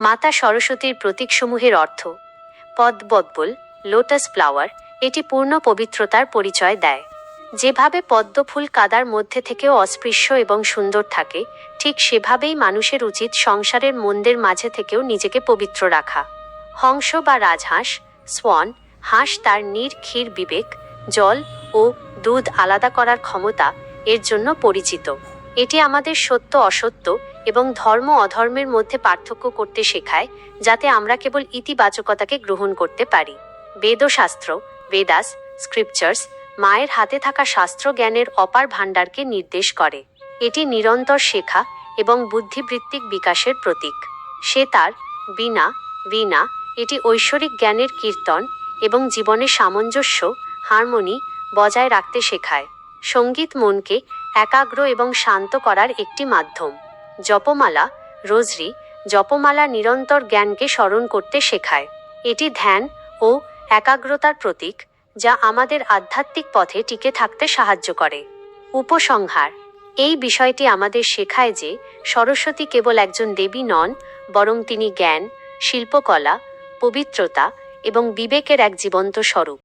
মাতা সরস্বতীর প্রতীকসমূহের অর্থ। পদ্মবল্বল, লোটাস ফ্লাওয়ার, এটি পূর্ণ পবিত্রতার পরিচয় দেয়। যেভাবে পদ্ম ফুল কাদার মধ্যে থেকেও অস্পৃশ্য এবং সুন্দর থাকে, ঠিক সেভাবেই মানুষের উচিত সংসারের মন্দের মাঝে থেকেও নিজেকে পবিত্র রাখা। হংস বা রাজহাঁস, সোয়ান, হাঁস তার নীড়, ক্ষীর, বিবেক, জল ও দুধ আলাদা করার ক্ষমতা এর জন্য পরিচিত। এটি আমাদের সত্য অসত্য এবং ধর্ম অধর্মের মধ্যে পার্থক্য করতে শেখায়, যাতে আমরা কেবল ইতিবাচকতাকে গ্রহণ করতে পারি। বেদশাস্ত্র, বেদাস, স্ক্রিপচার্স, মায়ের হাতে থাকা শাস্ত্র জ্ঞানের অপার ভাণ্ডারকে নির্দেশ করে। এটি নিরন্তর শেখা এবং বুদ্ধিবৃত্তিক বিকাশের প্রতীক। সেতার, বীণা, বীণা, এটি ঐশ্বরিক জ্ঞানের কীর্তন এবং জীবনের সামঞ্জস্য, হারমোনি বজায় রাখতে শেখায়। সঙ্গীত মনকে একাগ্র এবং শান্ত করার একটি মাধ্যম। জপমালা, রোজরি, জপমালা নিরন্তর জ্ঞানকে স্মরণ করতে শেখায়। এটি ধ্যান ও একাগ্রতার প্রতীক, যা আমাদের আধ্যাত্মিক পথে টিকে থাকতে সাহায্য করে। উপসংহার: এই বিষয়টি আমাদের শেখায় যে সরস্বতী কেবল একজন দেবী নন, বরং তিনি জ্ঞান, শিল্পকলা, পবিত্রতা এবং বিবেকের এক জীবন্ত স্বরূপ।